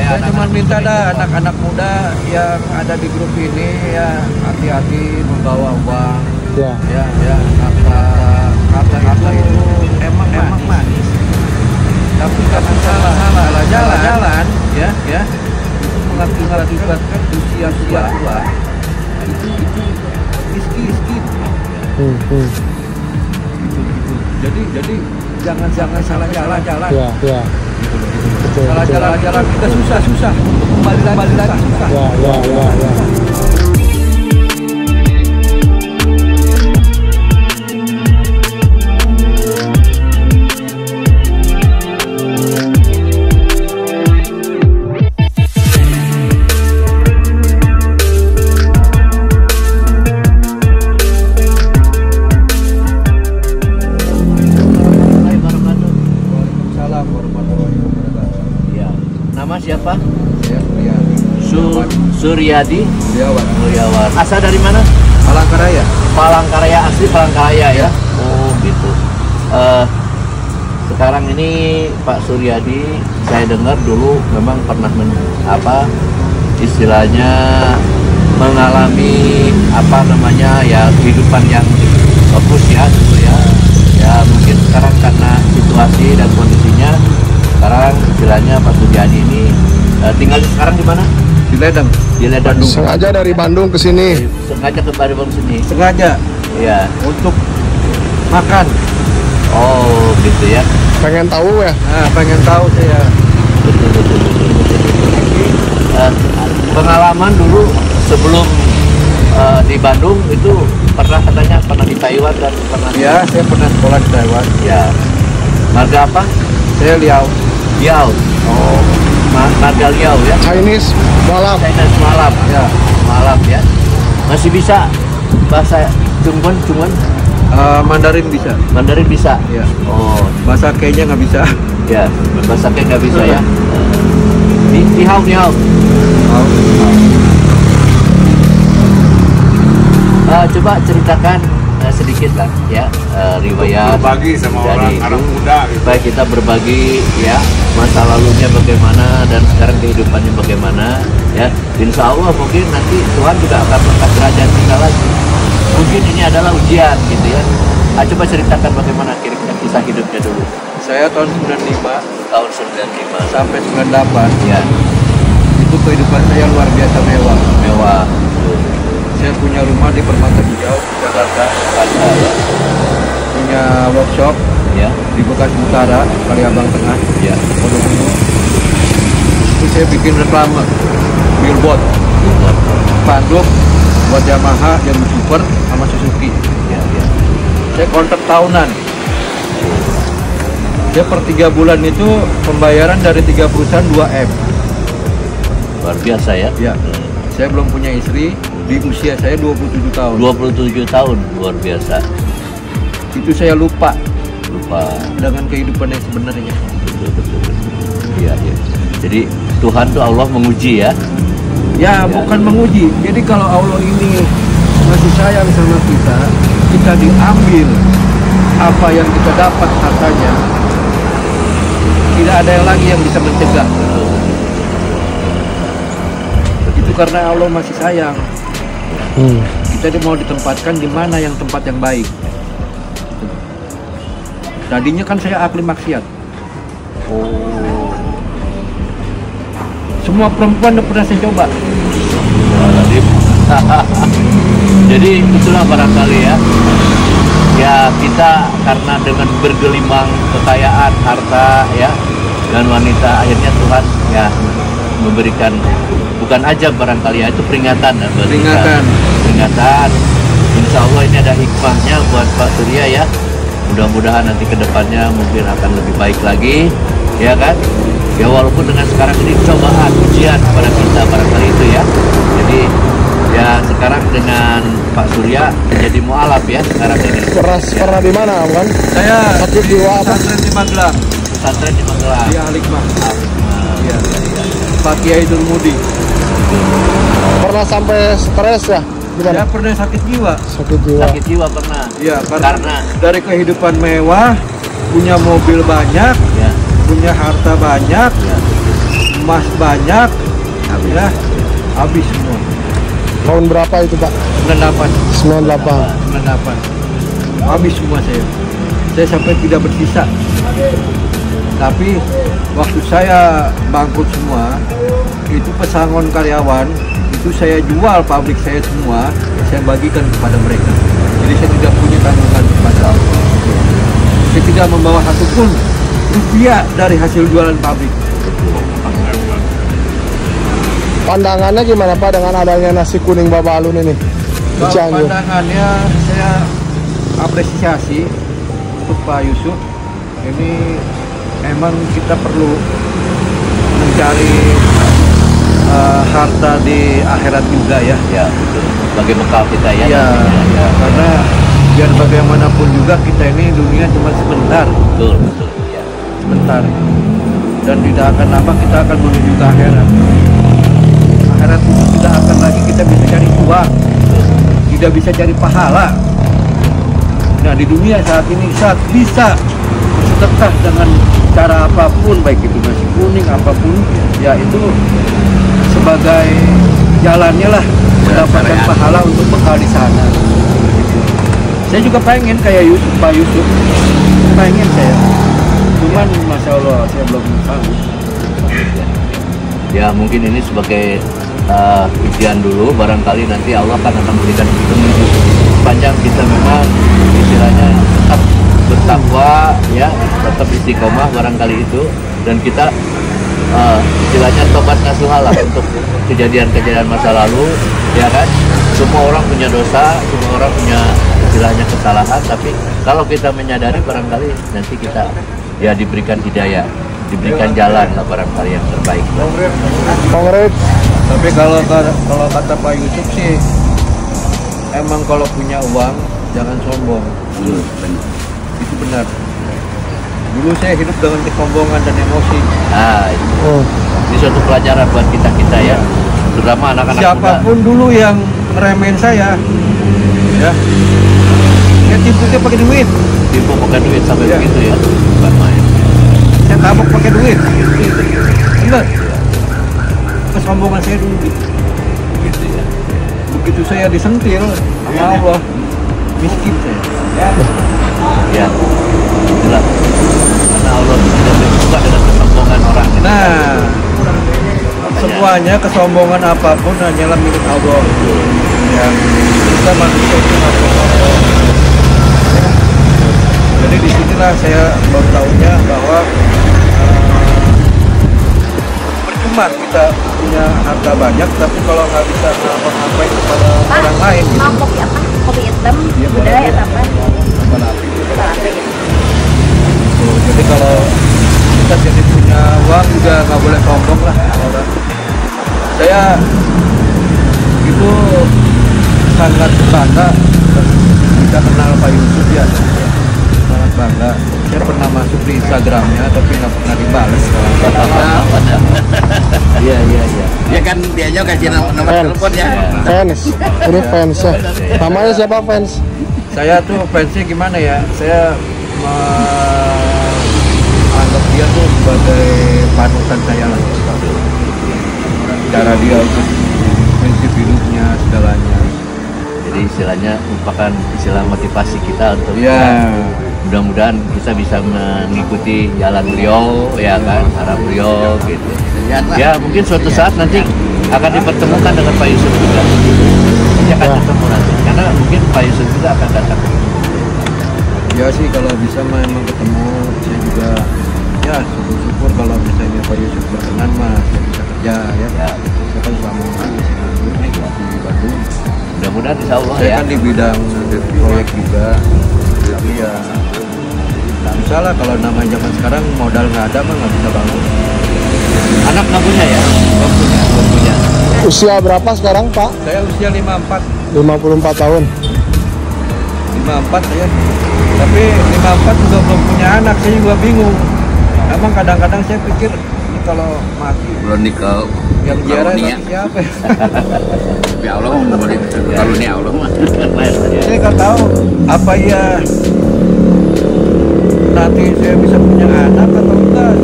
Saya cuma minta anak-anak muda yang ada di grup ini ya hati-hati membawa uang. Ya. Ya, kata itu emang manis. Tapi karena salah jalan, ya, mengakibatkan usia tua itu miskin. Jadi jangan salah jalan. Ya. Salah jalan kita susah kembali lagi susah. Ya. Siapa? Saya Suryadi. Suryawan. Asal dari mana? Palangkaraya. Palangkaraya, asli Palangkaraya ya. Oh gitu. Sekarang ini Pak Suryadi, saya dengar dulu memang pernah istilahnya mengalami kehidupan yang bagus ya dulu ya. Ya mungkin sekarang karena situasi dan kondisinya sekarang istilahnya Pak Suryadi ini tinggal sekarang di mana? Di Ledeng. Bandung. Sengaja dari Bandung ke sini. Sengaja ke Bandung sini. Sengaja. Iya. Untuk makan. Oh, gitu ya. Pengen tahu ya? Nah, pengen tahu saya. Betul. Pengalaman dulu sebelum di Bandung itu pernah di Taiwan dan pernah. Ya, saya pernah sekolah di Taiwan. Ya. Marga apa? Saya Liao. Oh, marga Liao ya. Chinese Malap. Ya. Malap ya. Masih bisa bahasa Cungwen. Mandarin bisa. Mandarin bisa. Ya. Oh, Bahasa kayaknya nggak bisa. ya. Bahasa kayak nggak bisa ya. Ni hao. Coba ceritakan sedikit lah ya riwayat berbagi sama dari orang anak muda gitu. supaya kita berbagi ya masa lalunya bagaimana dan sekarang kehidupannya bagaimana ya. Insya Allah mungkin nanti Tuhan juga akan mengangkat derajat kita lagi. Mungkin ini adalah ujian gitu ya. Coba ceritakan bagaimana kira-kira kisah hidupnya dulu. Saya tahun 95 sampai 98 ya. itu kehidupan saya luar biasa Mewah. Saya punya rumah di Permata Hijau, Jakarta. Ya. Punya workshop Ya. di Bekasi Utara, Kaliabang Tengah. Ya. Itu saya bikin reklame, billboard, spanduk buat Yamaha, Yabu Super, sama Suzuki. Ya. Saya kontrak tahunan. Saya per 3 bulan itu pembayaran dari 3 perusahaan 2M. Luar biasa ya. Ya. Saya belum punya istri. Di usia saya 27 tahun. 27 tahun, luar biasa. Itu saya lupa Dengan kehidupan yang sebenarnya. Betul. Iya. Jadi Tuhan tuh Allah menguji ya. Ya, bukan menguji. Jadi kalau Allah ini masih sayang sama kita diambil apa yang kita dapat hartanya, tidak ada yang lagi yang bisa mencegah. Itu karena Allah masih sayang. Kita mau ditempatkan di mana yang tempat yang baik. Tadinya kan saya ahli maksiat. Oh. Semua perempuan udah pernah saya coba. Jadi itulah barangkali ya. Ya kita karena dengan bergelimang kekayaan, harta ya dan wanita, akhirnya Tuhan ya memberikan bukan aja barangkali ya, itu peringatan ya, peringatan. Insya Allah ini ada hikmahnya buat Pak Surya ya. Mudah-mudahan nanti kedepannya mungkin akan lebih baik lagi, ya kan? Ya walaupun dengan sekarang ini cobaan, ujian pada kita barangkali itu ya. Jadi ya sekarang dengan Pak Surya menjadi mualaf ya sekarang ini. Pernah di mana, kan? Saya sakit jiwa apa? Pesantren di Magelang. Pesantren di Magelang. Di Al-Hikmah. Iya. Pak Kiai Durmudi. Pernah sampai stres ya? Gimana? Ya pernah sakit jiwa. Sakit jiwa pernah. Iya, karena dari kehidupan mewah, punya mobil banyak, ya. punya harta banyak, Ya. emas banyak, ya habis semua. Tahun berapa itu Pak? 98, 98. habis semua saya sampai tidak bersisa. Tapi waktu saya bangkrut semua, itu pesangon karyawan, itu saya jual pabrik saya semua, saya bagikan kepada mereka. Jadi saya tidak punya tanggungan kepada Allah. Saya tidak membawa satupun rupiah dari hasil jualan pabrik. Pandangannya gimana Pak dengan adanya nasi kuning Bapak Alun ini? Di Kalau Cianjur. pandangannya saya apresiasi untuk Pak Yusuf. Ini emang kita perlu mencari harta di akhirat juga ya. Ya, betul. Sebagai bekal kita ya. Ya, nantinya, ya. karena biar bagaimanapun juga kita ini dunia cuma sebentar, Betul, betul. Ya. sebentar. Dan tidak akan lama kita akan menuju ke akhirat. Akhirat itu tidak akan lagi kita bisa cari uang, tidak bisa cari pahala. Nah di dunia saat ini saat bisa sedekah dengan cara apapun, baik itu nasi kuning apapun, ya itu sebagai jalannya lah mendapatkan pahala untuk bekal di sana. Saya juga pengen kayak Yusuf, Pak Yusuf, pengen saya. Cuman masya Allah saya belum tahu. Ya mungkin ini sebagai ujian dulu, barangkali nanti Allah akan memberikan petunjuk sepanjang kita memang istilahnya tetap bertakwa, ya tetap istiqomah barangkali itu, dan kita istilahnya tobat nasuhalah untuk kejadian-kejadian masa lalu, ya kan. Semua orang punya dosa, semua orang punya istilahnya kesalahan, tapi kalau kita menyadari barangkali nanti kita ya diberikan hidayah, diberikan jalan lah barangkali yang terbaik. Kongres. Tapi kalau kata Pak Yusuf sih, emang kalau punya uang jangan sombong. Itu benar. Dulu saya hidup dengan kesombongan dan emosi. Nah, ini suatu pelajaran buat kita ya, terutama anak-anak muda. Siapapun dulu yang ngeremehin saya, ya, saya tipu dia pakai duit. Tipu pakai duit sampai Ya. begitu ya, bukan main. Saya tabok pakai duit. Benar. Kesombongan saya dulu. Gitu ya. Begitu saya disentil sama Allah, miskin saya. Ya, itulah. Karena Allah tidak suka dengan kesombongan orang. Nah, semuanya kesombongan apapun hanyalah milik Allah. Ya, kita manusia itu nggak boleh sombong. Jadi disinilah saya baru tahunya bahwa percuma kita punya harta banyak, tapi kalau nggak bisa ngapa-ngapain kepada orang lain, gitu. Mau kopi apa? Kopi hitam, Iya, budaya boleh. apa? Apalagi gitu. Latte. Tuh, jadi kalau kita jadi punya uang juga nggak boleh sombong lah orang. Saya itu sangat bangga bisa kenal Pak Yusuf ya, sangat bangga. Saya pernah masuk di Instagramnya tapi nggak pernah dibalas. Iya, iya, iya. Ya kan dia aja kasih nomor Fans. telepon ya. Fans. Ini fans ya. Namanya siapa fans? Saya tuh fansnya gimana ya? Saya anggap dia tuh sebagai panutan saya lah. Cara dia untuk prinsip hidupnya segalanya. Jadi istilahnya merupakan istilah motivasi kita untuk Iya. mudah-mudahan kita bisa mengikuti jalan beliau, ya kan, arah beliau gitu. Ya mungkin suatu saat nanti akan dipertemukan dengan Pak Yusuf juga. Nanti akan ketemu nanti, karena mungkin Pak Yusuf juga akan datang. Ya sih kalau bisa memang ketemu, saya juga ya syukur-syukur kalau misalnya Pak Yusuf berkenan mah saya bisa kerja ya. Ya, Saya kan selama ini di Bandung. mudah-mudahan insya Allah Saya ya. kan di bidang proyek juga. Tapi ya bisa lah kalau nama zaman sekarang modal nggak ada mah nggak bisa bangun. Anak nggak punya ya? Belum punya, belum punya. Usia berapa sekarang Pak? Saya usia 54. 54 tahun. 54 saya. Tapi 54 juga belum punya anak, saya juga bingung. Emang kadang-kadang saya pikir ini kalau mati Belum nikah. yang ziarah Karunia. nanti siapa ya? Ya Allah mau boleh karunia Allah mah. Saya nggak tahu apa ya nanti saya bisa punya anak atau enggak.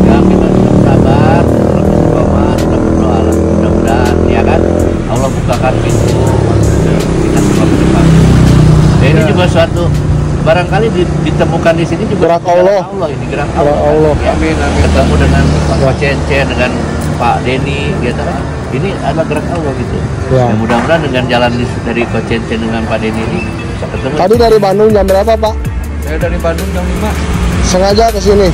Ya kita barangkali ditemukan di sini juga Gerak Allah. ini gerak Gerak Allah. Allah. Ya, Amin, amin. ketemu dengan Pak Cencen, dengan Pak Denny, gitu. Ini adalah gerak Allah gitu. Ya. Ya, mudah-mudahan dengan jalan dari Pak Cencen dengan Pak Denny ini bisa ketemu. Tadi dari Bandung jam berapa, Pak? Saya dari Bandung jam 5. Sengaja ke sini.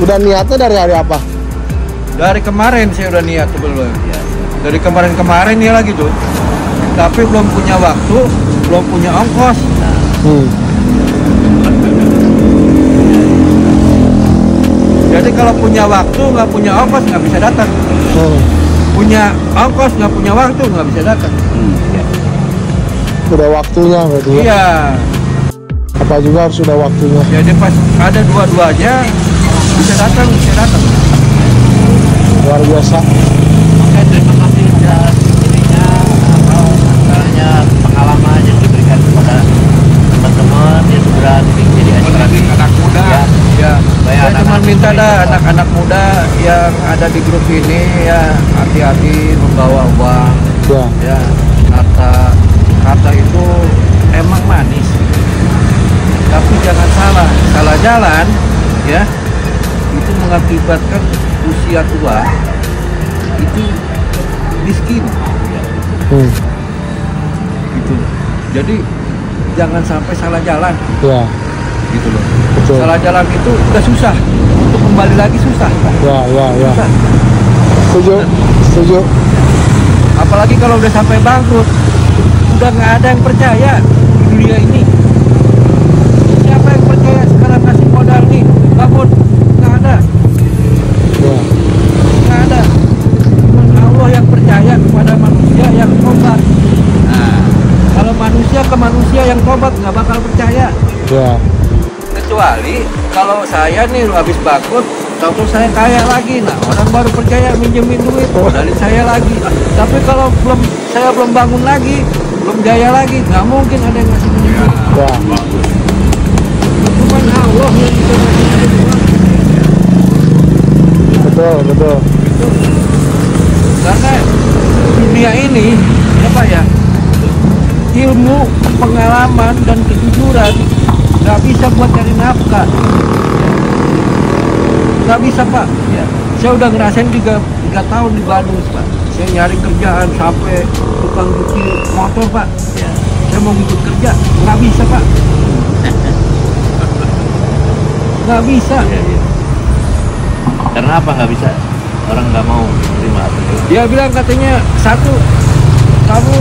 Udah niatnya dari hari apa? Dari kemarin saya udah niat sebelumnya. Ya. Dari kemarin ya lagi tuh. Tapi belum punya waktu, belum punya ongkos. Jadi kalau punya waktu nggak punya ongkos nggak bisa datang. Punya ongkos nggak punya waktu nggak bisa datang. Ya. Udah waktunya berarti ya? Iya. Apa juga harus udah waktunya? Jadi pas ada dua-duanya bisa datang. Luar biasa. Oke, terima kasih atas ininya atau misalnya pengalaman yang diberikan kepada teman-teman yang sudah jadi anak muda. Ya, Ya. Supaya Saya cuma anak-anak minta ini dah bisa- anak-anak muda yang ada di grup ini ya hati-hati membawa uang. Ya. Ya, kata itu emang manis. Tapi jangan salah jalan ya. Itu mengakibatkan usia tua itu miskin gitu. Jadi jangan sampai salah jalan Ya. gitu loh. Betul. Salah jalan itu udah susah, untuk kembali lagi susah. Ya. Susah. Setuju. Apalagi kalau udah sampai bangkrut, udah nggak ada yang percaya di dunia ini. Siapa yang percaya sekarang ngasih modal nih, bangun? Nggak ada, Ya. nggak ada. Cuma Allah yang percaya kepada manusia yang tobat. Nah, kalau manusia ke manusia yang tobat nggak bakal percaya. Ya. Kecuali kalau saya nih habis bangkrut, tahu saya kaya lagi, nah orang baru percaya minjemin duit, modalin saya lagi. Tapi kalau saya belum bangun lagi, belum jaya lagi, nggak mungkin ada yang ngasih minjem duit. Ya. Cuma Allah yang bisa ngasih minjem duit. Betul. Karena dunia ini apa ya, ilmu, pengalaman dan kejujuran nggak bisa buat cari nafkah. Nggak bisa, Pak. Ya. Saya udah ngerasain 3 tahun di Bandung, Pak. Saya nyari kerjaan sampai tukang cuci motor, Pak. Ya. Saya mau ngikut kerja, nggak bisa, Pak. Nggak bisa. Ya. Karena apa nggak bisa? Orang nggak mau terima apa itu? Dia bilang katanya, satu, kamu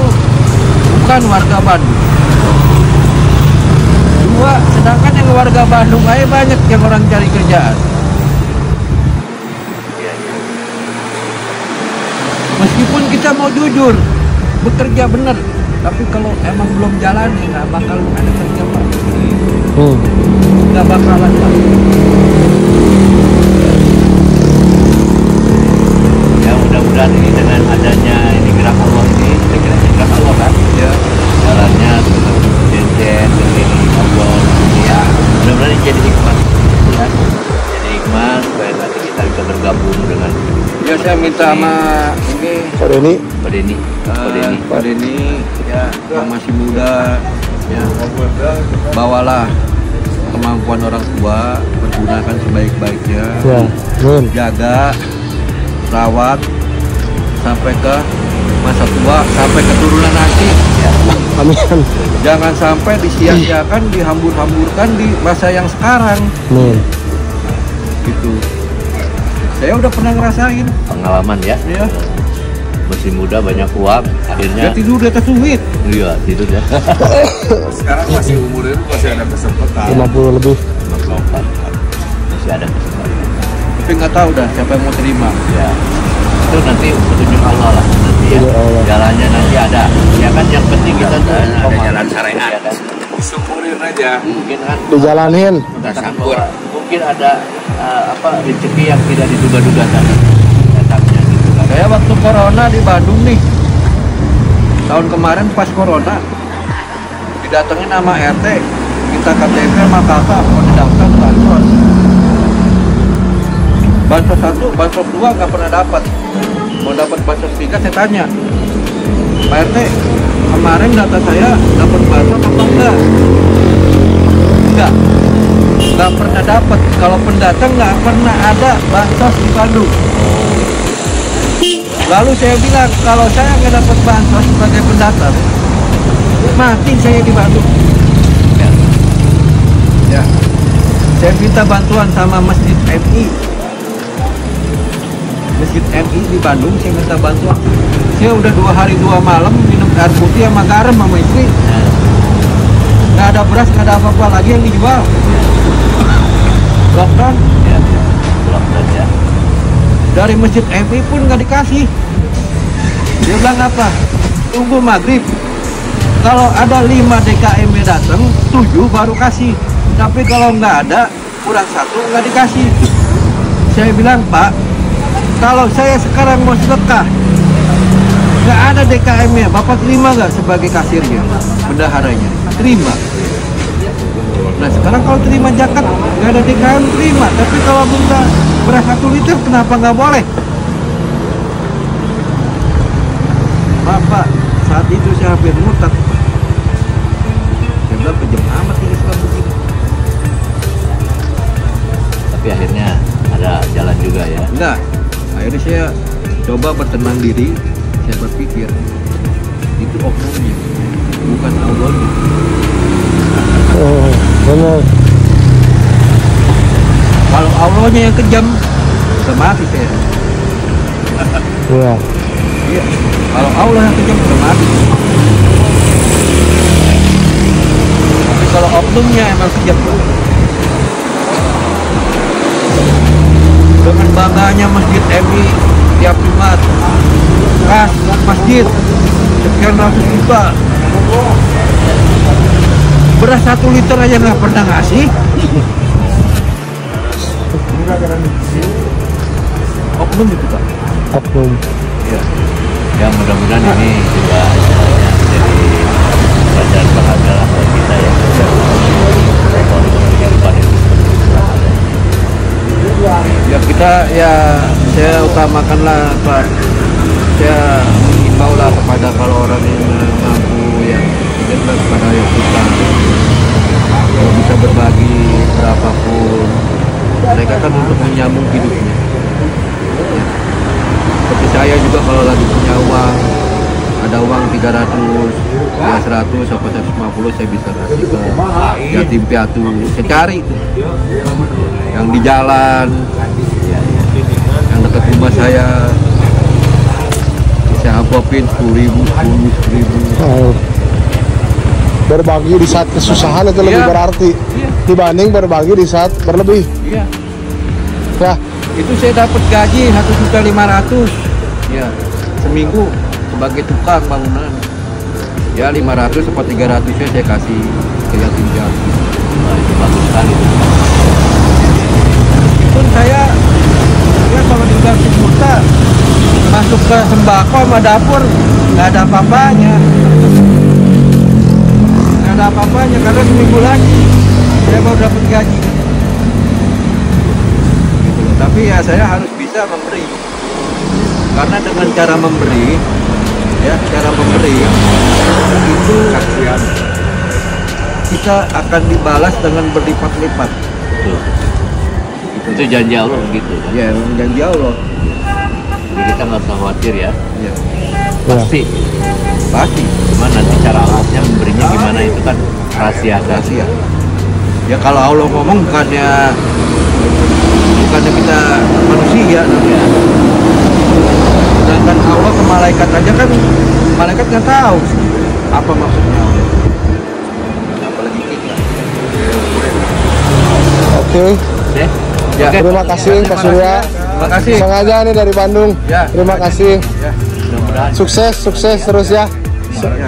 bukan warga Bandung. Dua, sedangkan yang warga Bandung aja banyak yang orang cari kerjaan. Ya. Meskipun kita mau jujur, bekerja bener, tapi kalau emang belum jalan ya nggak bakal ada kerja, Pak. Nggak bakalan, Pak. Ya, mudah-mudahan ini dengan adanya ini gerak Allah ini, saya kira ini gerak Allah kan? Ya. Jalannya Cencen, ini Allah, ya. Mudah-mudahan ini jadi hikmah, ya. Jadi hikmah supaya nanti kita bisa bergabung dengan Ya saya minta sama ini Pak Denny. Pak Denny, Pak Denny ya yang masih muda ya, bawalah kemampuan orang tua, pergunakan sebaik-baiknya, Ya. jaga, rawat sampai ke masa tua, sampai keturunan nanti. ya. Amin. Jangan sampai disia-siakan, dihambur-hamburkan di masa yang sekarang Amin. gitu. Saya udah pernah ngerasain Pengalaman ya. ya, Masih muda, banyak uang, dia akhirnya tidur di atas duit. iya tidur ya. Sekarang masih umur itu masih ada kesempatan. 50 lebih. 54. Masih ada kesempatan. Tapi nggak tahu dah siapa yang mau terima. Ya, itu nanti petunjuk Allah lah nanti ya. Ya Allah. Jalannya nanti ada. Ya kan yang penting kita tuh ada komando, jalan syariat. ya kan? Disyukurin aja. Mungkin kan Dijalanin. Udah mengatakan sangkur. bahwa mungkin ada rezeki yang tidak diduga-duga tadi datangnya gitu kan. Saya waktu corona di Bandung nih, tahun kemarin pas corona, didatengin sama RT, minta KTP sama kakak, mau didaftar bansos. Bansos 1, bansos 2 nggak pernah dapat. Mau dapat bansos 3 saya tanya, Pak RT, kemarin data saya dapat bansos apa enggak? Nggak pernah dapat. Kalau pendatang nggak pernah ada bansos di Bandung. Lalu saya bilang, kalau saya nggak dapat bansos sebagai pendatang, mati saya di Bandung. Ya. Saya minta bantuan sama Masjid MI. Masjid MI di Bandung, saya minta bantuan. Saya udah 2 hari 2 malam minum air putih sama garam sama istri. Nggak ada beras, nggak ada apa-apa lagi yang dijual. Lockdown. Ya, lockdown ya. Dari Masjid MI pun nggak dikasih. Dia bilang apa? Tunggu maghrib. Kalau ada 5 DKM datang, 7 baru kasih. Tapi kalau nggak ada, kurang 1 nggak dikasih. Saya bilang, Pak, kalau saya sekarang mau sedekah, nggak ada DKM-nya, Bapak terima nggak sebagai kasirnya, bendaharanya? Terima. Nah sekarang kalau terima zakat, nggak ada DKM, terima. Tapi kalau minta beras 1 liter, kenapa nggak boleh? Bapak, saat itu saya hampir murtad. Saya bilang, kejam amat ini Islam begini. Tapi akhirnya ada jalan juga ya. Enggak, akhirnya saya coba bertenang diri. Saya berpikir, itu oknumnya, bukan Allahnya. Oh, benar. Kalau Allahnya yang kejam, bisa mati saya. Iya. Iya, kalau Allah yang kejam, bisa mati. Tapi kalau oknumnya emang kejam, Pak. Dengan bangganya Masjid MI tiap Jumat, kas masjid sekian ratus juta, beras 1 liter aja nggak pernah ngasih. Oknum itu Pak. Oknum. Ya. Ya mudah-mudahan ini juga jadi pelajaran berharga lah buat kita ya. Untuk kehidupan itu Ya kita ya saya utamakanlah Pak. Saya mengimbau lah kepada kalau orang yang mampu ya kita kepada yang kita kalau bisa berbagi berapapun mereka kan untuk menyambung hidupnya. Ya. Seperti saya juga kalau lagi punya uang, ada uang 300, ya 100 atau 150 saya bisa kasih ke yatim piatu. Saya cari itu yang di jalan, yang dekat rumah saya. Saya amplopin 10.000, 10.000. Oh. Berbagi di saat kesusahan itu lebih berarti dibanding berbagi di saat berlebih. Iya. Ya. Itu saya dapat gaji 1.500.000 ya seminggu sebagai tukang bangunan. Ya 500 atau 300 saya kasih ke yatim piatu. Nah, itu bagus sekali. Meskipun saya ya kalau dibilang sejuta masuk ke sembako sama dapur nggak ada apa-apanya. Nggak ada apa-apanya karena seminggu lagi saya baru dapat gaji. Tapi ya saya harus bisa memberi, karena dengan cara memberi, ya cara memberi itu kita akan dibalas dengan berlipat-lipat. Itu janji Allah begitu. Kan? Ya, janji Allah. Jadi kita nggak usah khawatir ya. Ya. Pasti. Pasti. Cuman nanti cara Allahnya memberinya gimana itu kan rahasia. Rahasia. Ya kalau Allah ngomong bukannya kita manusia ya. Sedangkan Allah ke malaikat aja kan malaikat nggak tahu apa maksudnya Allah. Apalagi kita. Oke. Ya, terima kasih Pak Surya. Terima kasih. Sengaja nih dari Bandung. Ya, terima kasih. Ya. Sukses terus ya. Ya,